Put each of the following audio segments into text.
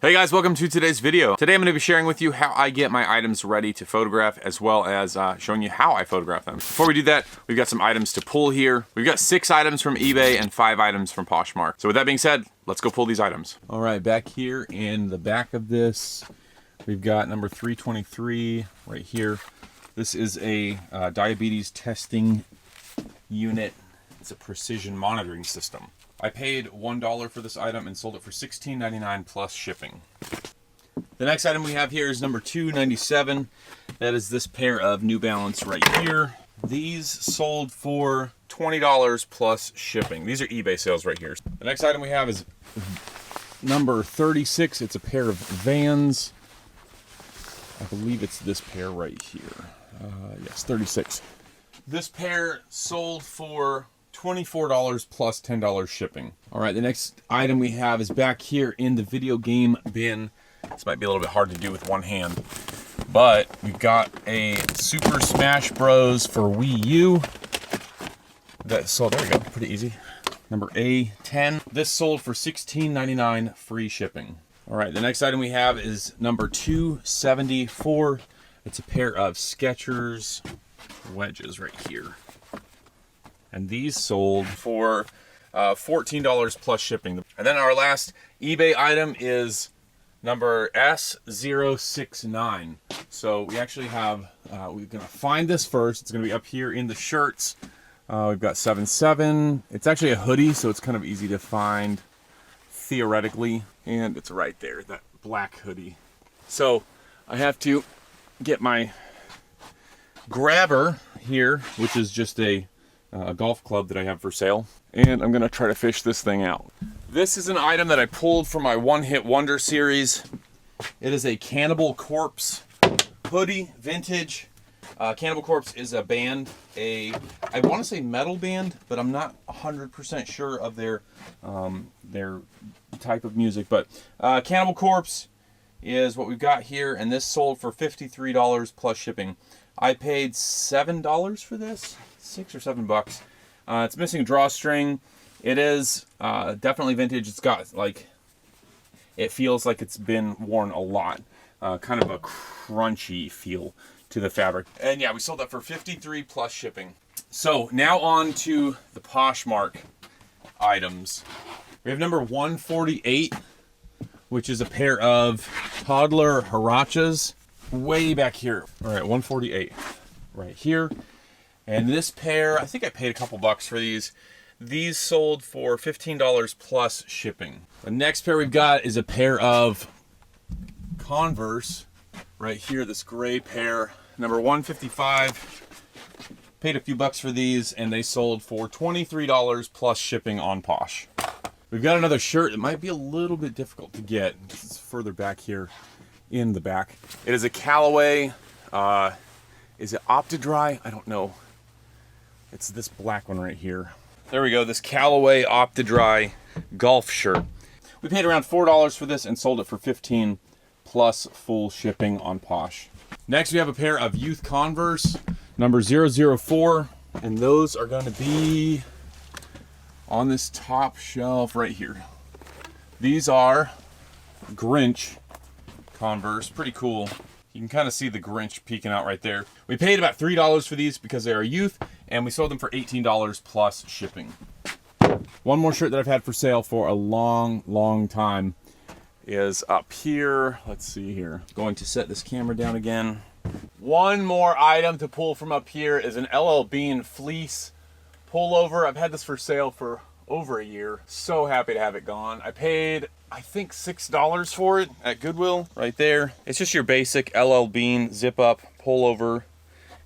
Hey guys, welcome to today's video. Today I'm going to be sharing with you how I get my items ready to photograph, as well as showing you how I photograph them. Before we do that, we've got some items to pull here. We've got 6 items from eBay and 5 items from Poshmark. So with that being said, let's go pull these items. All right, back here in the back of this, we've got number 323 right here. This is a diabetes testing unit. It's a precision monitoring system. I paid $1 for this item and sold it for $16.99 plus shipping. The next item we have here is number 297. That is this pair of New Balance right here. These sold for $20 plus shipping. These are eBay sales right here. The next item we have is number 36. It's a pair of Vans. I believe it's this pair right here. Yes, 36. This pair sold for $24 plus $10 shipping. All right, the next item we have is back here in the video game bin. This might be a little bit hard to do with one hand, but we've got a Super Smash Bros. For Wii U. So there we go, pretty easy. Number A10. This sold for $16.99 free shipping. All right, the next item we have is number 274. It's a pair of Skechers wedges right here. And these sold for $14 plus shipping. And then our last eBay item is number S069. So we actually have, we're gonna find this first. It's gonna be up here in the shirts. We've got 77. It's actually a hoodie, so it's kind of easy to find theoretically. And it's right there, that black hoodie. So I have to get my grabber here, which is just a golf club that I have for sale, and I'm gonna try to fish this thing out. This is an item that I pulled from my One Hit Wonder series. It is a Cannibal Corpse hoodie, vintage. Cannibal Corpse is a band, I want to say metal band, but I'm not 100% sure of their type of music. But Cannibal Corpse is what we've got here, and this sold for $53 plus shipping. I paid $7 for this. $6 or $7. It's missing a drawstring. It is definitely vintage. It's got like, it feels like it's been worn a lot. Kind of a crunchy feel to the fabric. And yeah, we sold that for $53 plus shipping. So now on to the Poshmark items. We have number 148, which is a pair of toddler Harachas way back here. All right, 148 right here. And this pair, I think I paid a couple bucks for these. These sold for $15 plus shipping. The next pair we've got is a pair of Converse right here, this gray pair, number 155. Paid a few bucks for these, and they sold for $23 plus shipping on Posh. We've got another shirt that might be a little bit difficult to get. This is further back here in the back. It is a Callaway, is it Opti-Dry? I don't know. It's this black one right here. There we go, this Callaway Opti-Dry golf shirt. We paid around $4 for this and sold it for $15 plus full shipping on Posh. Next we have a pair of youth Converse, number 004, and those are gonna be on this top shelf right here. These are Grinch Converse, pretty cool. You can kind of see the Grinch peeking out right there. We paid about $3 for these because they are youth, and we sold them for $18 plus shipping. One more shirt that I've had for sale for a long time is up here. Let's see here. Going to set this camera down again. One more item to pull from up here is an LL Bean Fleece pullover. I've had this for sale for over a year. So happy to have it gone. I paid, I think, $6 for it at Goodwill right there. It's just your basic LL Bean zip up pullover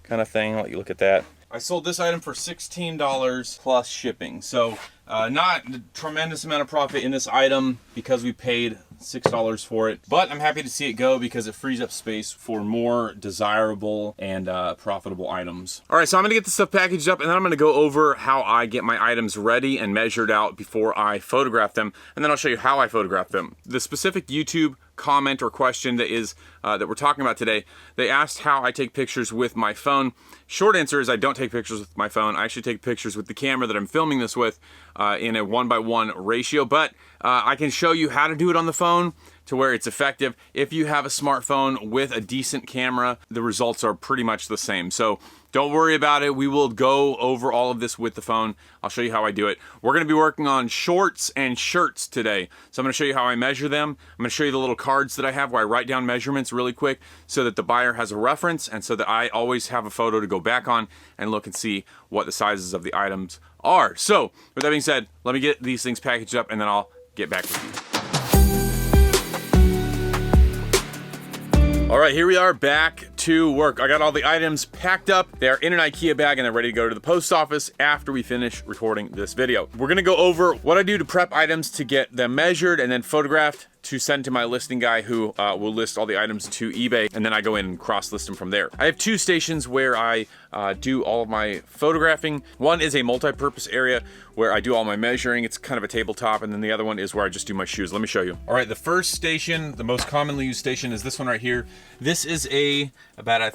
kind of thing. I'll let you look at that. I sold this item for $16 plus shipping. So not a tremendous amount of profit in this item because we paid $6 for it, but I'm happy to see it go because it frees up space for more desirable and profitable items. All right, so I'm gonna get this stuff packaged up, and then I'm gonna go over how I get my items ready and measured out before I photograph them, and then I'll show you how I photograph them. The specific YouTube comment or question that is that we're talking about today, they asked how I take pictures with my phone. Short answer is I don't take pictures with my phone. I actually take pictures with the camera that I'm filming this with. in a 1:1 ratio, but I can show you how to do it on the phone to where it's effective. If you have a smartphone with a decent camera, the results are pretty much the same. So don't worry about it. We will go over all of this with the phone. I'll show you how I do it. We're gonna be working on shorts and shirts today. So I'm gonna show you how I measure them. I'm gonna show you the little cards that I have where I write down measurements really quick so that the buyer has a reference and so that I always have a photo to go back on and look and see what the sizes of the items are. So with that being said, let me get these things packaged up and then I'll get back with you. All right, here we are back to work. I got all the items packed up. They're in an IKEA bag and they're ready to go to the post office after we finish recording this video. We're gonna go over what I do to prep items to get them measured and then photographed to send to my listing guy who will list all the items to eBay, and then I go in and cross-list them from there. I have two stations where I do all of my photographing. One is a multi-purpose area where I do all my measuring. It's kind of a tabletop, and then the other one is where I just do my shoes. Let me show you. All right, the first station, the most commonly used station, is this one right here. This is about a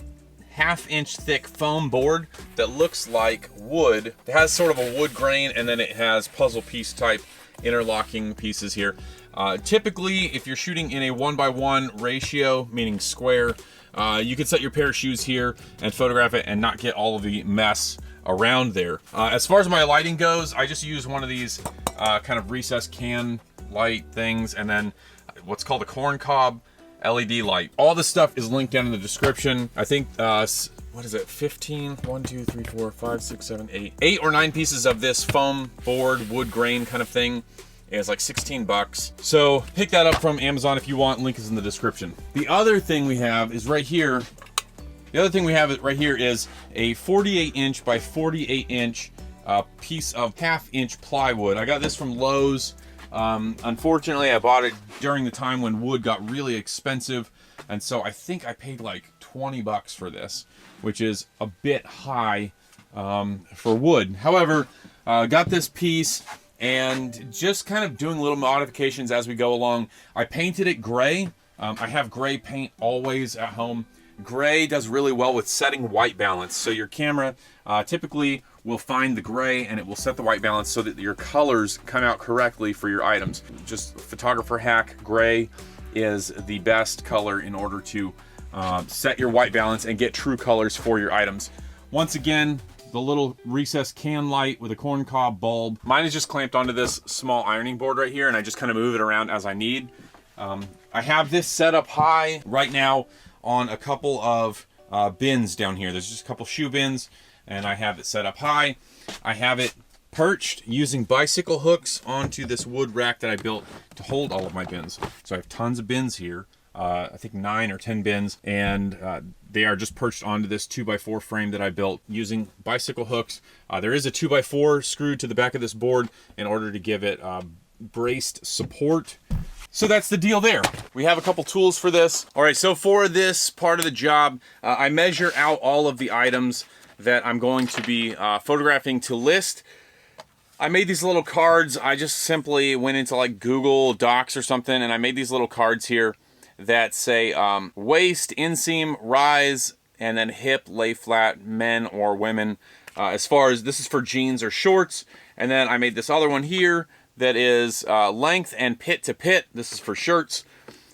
half-inch thick foam board that looks like wood. It has sort of a wood grain, and then it has puzzle piece type interlocking pieces here. Typically, if you're shooting in a 1:1 ratio, meaning square, you could set your pair of shoes here and photograph it and not get all of the mess around there. As far as my lighting goes, I just use one of these kind of recessed can light things and then what's called a corn cob LED light. All this stuff is linked down in the description. I think, what is it, 15, 1, 2, 3, 4, 5, 6, 7, 8. 8 or 9 pieces of this foam board, wood grain kind of thing. It's like 16 bucks. So pick that up from Amazon if you want. Link is in the description. The other thing we have is right here. The other thing we have right here is a 48-inch by 48-inch piece of half-inch plywood. I got this from Lowe's. Unfortunately, I bought it during the time when wood got really expensive. And so I think I paid like 20 bucks for this, which is a bit high for wood. However, got this piece and just kind of doing little modifications as we go along. I painted it gray. I have gray paint always at home. Gray does really well with setting white balance. So your camera typically will find the gray and it will set the white balance so that your colors come out correctly for your items. Just photographer hack, gray is the best color in order to set your white balance and get true colors for your items. Once again, the little recessed can light with a corn cob bulb. Mine is just clamped onto this small ironing board right here and I just kind of move it around as I need. I have this set up high right now on a couple of bins down here. There's just a couple shoe bins and I have it set up high. I have it perched using bicycle hooks onto this wood rack that I built to hold all of my bins. So I have tons of bins here. I think 9 or 10 bins, and they are just perched onto this 2x4 frame that I built using bicycle hooks. There is a 2x4 screwed to the back of this board in order to give it braced support. So that's the deal there. We have a couple tools for this. All right, so for this part of the job, I measure out all of the items that I'm going to be photographing to list. I made these little cards. I just simply went into like Google Docs or something, and I made these little cards here that say waist, inseam, rise, and then hip, lay flat, men or women. As far as this is for jeans or shorts. And then I made this other one here that is length and pit to pit. This is for shirts.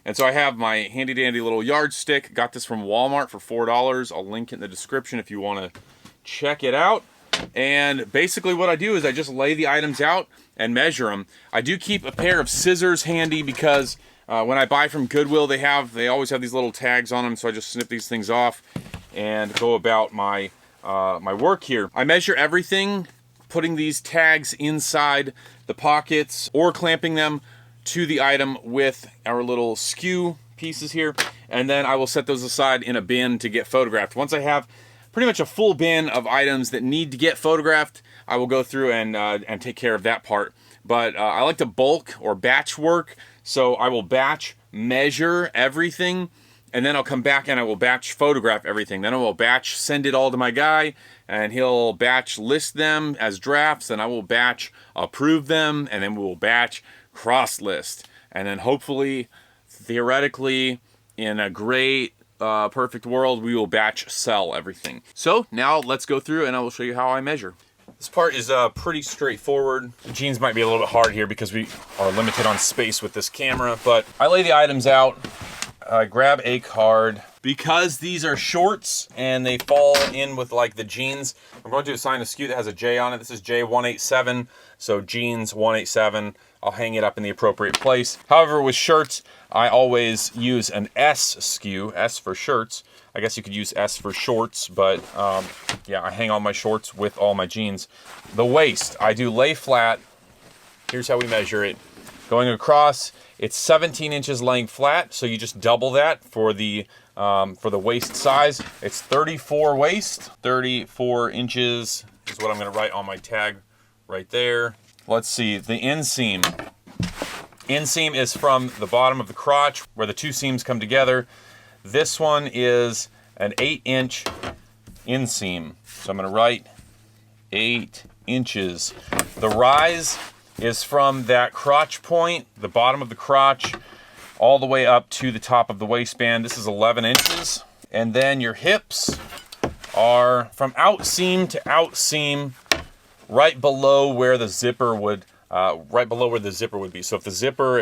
And so I have my handy dandy little yardstick. Got this from Walmart for $4. I'll link it in the description if you want to check it out. And basically what I do is I just lay the items out and measure them. I do keep a pair of scissors handy because when I buy from Goodwill, they always have these little tags on them, so I just snip these things off and go about my my work here. I measure everything, putting these tags inside the pockets or clamping them to the item with our little skew pieces here, and then I will set those aside in a bin to get photographed. Once I have pretty much a full bin of items that need to get photographed, I will go through and take care of that part. But I like to bulk or batch work, so I will batch measure everything, and then I'll come back and I will batch photograph everything. Then I will batch send it all to my guy, and he'll batch list them as drafts, and I will batch approve them, and then we will batch cross list. And then hopefully, theoretically, in a great perfect world, we will batch sell everything. So now let's go through and I will show you how I measure. This part is pretty straightforward. The jeans might be a little bit hard here because we are limited on space with this camera, but I lay the items out. I grab a card. Because these are shorts and they fall in with like the jeans, I'm going to assign a SKU that has a J on it. This is J187, so jeans 187. I'll hang it up in the appropriate place. However, with shirts, I always use an S SKU, S for shirts. I guess you could use S for shorts, but yeah, I hang all my shorts with all my jeans. The waist, I do lay flat. Here's how we measure it. Going across, it's 17 inches laying flat, so you just double that for the waist size. It's 34 waist, 34 inches is what I'm gonna write on my tag right there. Let's see, the inseam. Inseam is from the bottom of the crotch where the two seams come together. This one is an 8-inch inseam. So I'm gonna write 8 inches. The rise is from that crotch point, the bottom of the crotch, all the way up to the top of the waistband. This is 11 inches. And then your hips are from outseam to outseam, right below where the zipper would be. So if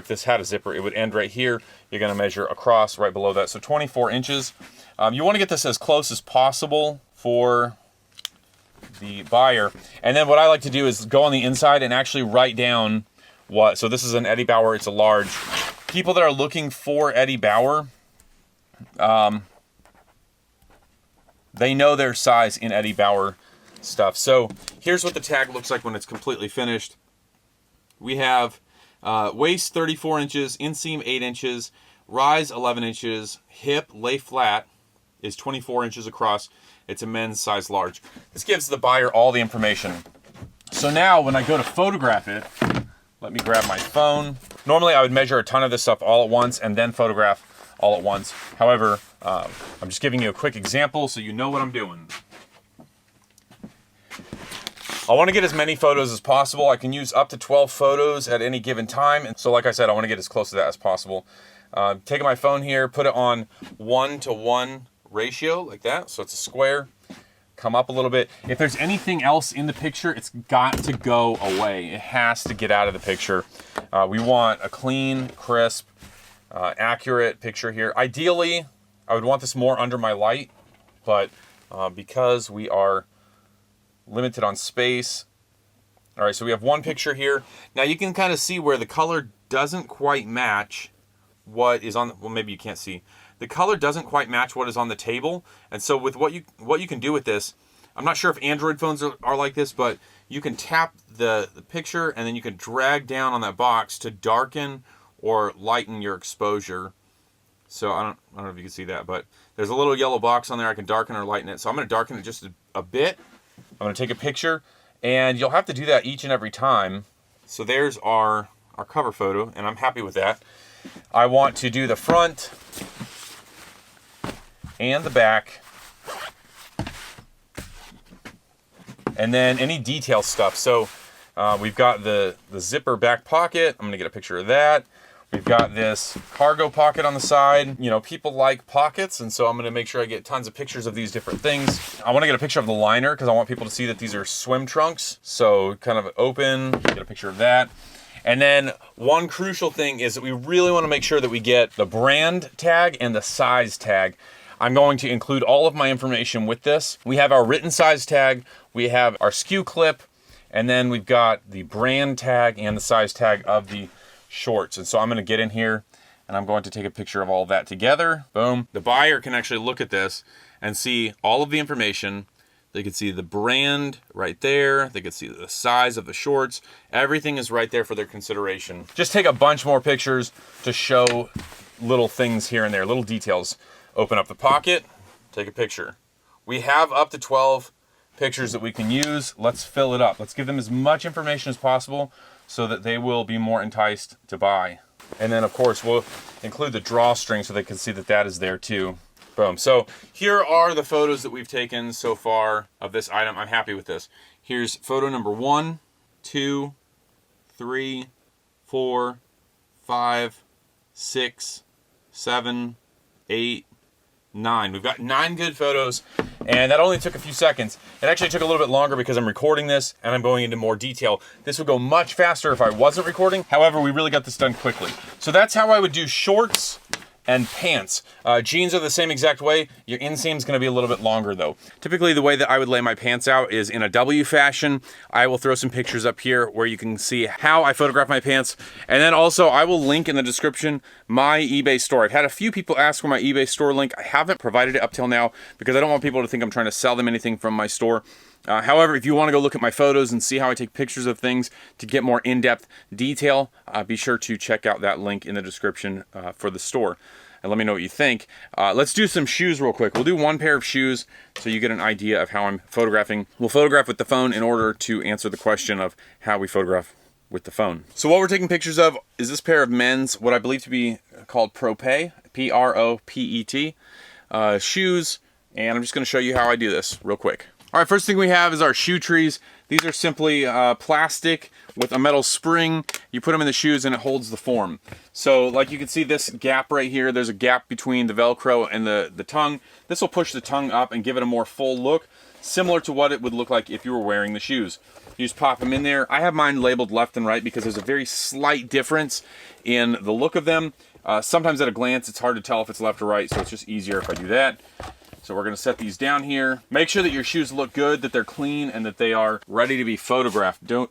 this had a zipper, it would end right here. You're gonna measure across right below that. So 24 inches. You wanna get this as close as possible for the buyer. And then what I like to do is go on the inside and actually write down so this is an Eddie Bauer, it's a large. People that are looking for Eddie Bauer, they know their size in Eddie Bauer stuff. So here's what the tag looks like when it's completely finished. We have waist 34 inches, inseam 8 inches, rise 11 inches, hip lay flat is 24 inches across. It's a men's size large. This gives the buyer all the information. So now when I go to photograph it, let me grab my phone. Normally I would measure a ton of this stuff all at once and then photograph all at once. However, I'm just giving you a quick example so you know what I'm doing. I want to get as many photos as possible. I can use up to 12 photos at any given time. And so like I said, I want to get as close to that as possible. Taking my phone here, put it on 1:1 ratio like that. So it's a square. Come up a little bit. If there's anything else in the picture, it's got to go away. It has to get out of the picture. We want a clean, crisp, accurate picture here. Ideally, I would want this more under my light, but because we are limited on space. All right, so we have one picture here. Now you can kind of see where the color doesn't quite match what is on, well, maybe you can't see. The color doesn't quite match what is on the table. And so with what you can do with this, I'm not sure if Android phones are like this, but you can tap the picture and then you can drag down on that box to darken or lighten your exposure. So I don't know if you can see that, but there's a little yellow box on there. I can darken or lighten it. So I'm going to darken it just a bit. I'm going to take a picture, and you'll have to do that each and every time. So there's our cover photo, and I'm happy with that. I want to do the front and the back, and then any detail stuff. So we've got the zipper back pocket. I'm going to get a picture of that. We've got this cargo pocket on the side. You know, people like pockets, and so I'm gonna make sure I get tons of pictures of these different things. I wanna get a picture of the liner because I want people to see that these are swim trunks. So kind of open, get a picture of that. And then one crucial thing is that we really wanna make sure that we get the brand tag and the size tag. I'm going to include all of my information with this. We have our written size tag, we have our SKU clip, and then we've got the brand tag and the size tag of the shorts. And so I'm going to get in here and I'm going to take a picture of all of that together. Boom. The buyer can actually look at this and see all of the information. They can see the brand right there. They can see the size of the shorts. Everything is right there for their consideration. Just take a bunch more pictures to show little things here and there, little details. Open up the pocket, take a picture. We have up to 12 pictures that we can use. Let's fill it up. Let's give them as much information as possible so that they will be more enticed to buy. And then of course we'll include the drawstring so they can see that that is there too. Boom. So here are the photos that we've taken so far of this item. I'm happy with this. Here's photo number 1, 2, 3, 4, 5, 6, 7, 8, 9. We've got 9 good photos. And that only took a few seconds. It actually took a little bit longer because I'm recording this and I'm going into more detail. This would go much faster if I wasn't recording. However, we really got this done quickly. So that's how I would do shorts and pants. Jeans are the same exact way. Your inseam is going to be a little bit longer though. Typically the way that I would lay my pants out is in a W fashion. I will throw some pictures up here where you can see how I photograph my pants. And then also I will link in the description my eBay store. I've had a few people ask for my eBay store link. I haven't provided it up till now because I don't want people to think I'm trying to sell them anything from my store. However, if you want to go look at my photos and see how I take pictures of things to get more in-depth detail, be sure to check out that link in the description for the store. And let me know what you think. Let's do some shoes real quick. We'll do one pair of shoes so you get an idea of how I'm photographing. We'll photograph with the phone in order to answer the question of how we photograph with the phone. So what we're taking pictures of is this pair of men's, what I believe to be called Propet, P-R-O-P-E-T, shoes. And I'm just going to show you how I do this real quick. All right, first thing we have is our shoe trees. These are simply plastic with a metal spring. You put them in the shoes and it holds the form. So like you can see this gap right here, there's a gap between the Velcro and the tongue. This will push the tongue up and give it a more full look, similar to what it would look like if you were wearing the shoes. You just pop them in there. I have mine labeled left and right because there's a very slight difference in the look of them. Sometimes at a glance, it's hard to tell if it's left or right, so it's just easier if I do that. So we're gonna set these down here. Make sure that your shoes look good, that they're clean, and that they are ready to be photographed. Do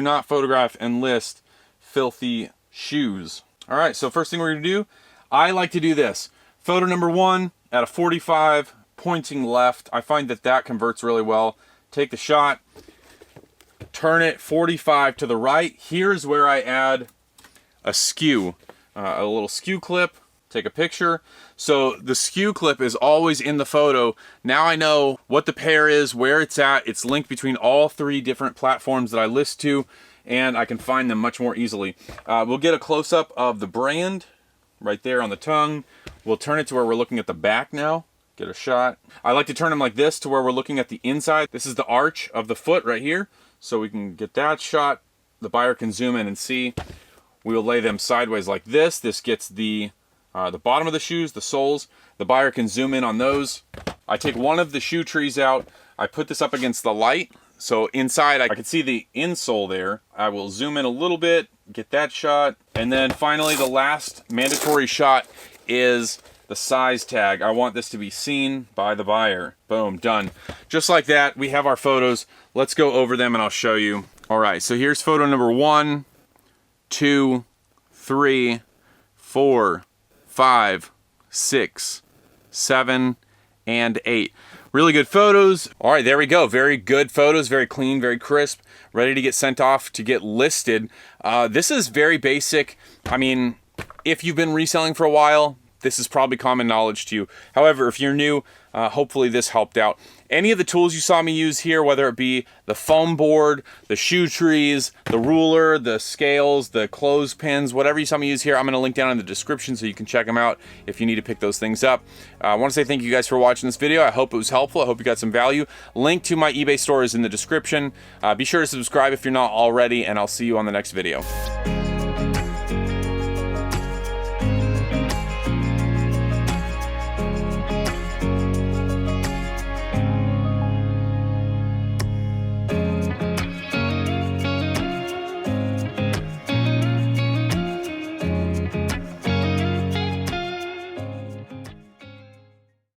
not photograph and list filthy shoes. All right, so first thing we're gonna do, I like to do this. Photo number 1 at a 45, pointing left. I find that that converts really well. Take the shot, turn it 45 to the right. Here's where I add a skew, a little skew clip. Take a picture. So the skew clip is always in the photo. Now I know what the pair is, where it's at. It's linked between all 3 different platforms that I list to, and I can find them much more easily. We'll get a close-up of the brand right there on the tongue. We'll turn it to where we're looking at the back now. Get a shot. I like to turn them like this to where we're looking at the inside. This is the arch of the foot right here. So we can get that shot. The buyer can zoom in and see. We will lay them sideways like this. This gets the bottom of the shoes, the soles. The buyer can zoom in on those. I take one of the shoe trees out. I put this up against the light. So inside I can see the insole there. I will zoom in a little bit, get that shot. And then finally the last mandatory shot is the size tag. I want this to be seen by the buyer. Boom, done. Just like that, we have our photos. Let's go over them and I'll show you. All right, so here's photo number 1, 2, 3, 4, 5, 6, 7, and 8. Really good photos. All right, there we go. Very good photos, very clean, very crisp, ready to get sent off to get listed. This is very basic. I mean, if you've been reselling for a while, this is probably common knowledge to you. However, if you're new, hopefully this helped out. Any of the tools you saw me use here, whether it be the foam board, the shoe trees, the ruler, the scales, the clothespins, whatever you saw me use here, I'm going to link down in the description so you can check them out if you need to pick those things up. I want to say thank you guys for watching this video. I hope it was helpful. I hope you got some value. Link to my eBay store is in the description. Be sure to subscribe if you're not already, and I'll see you on the next video.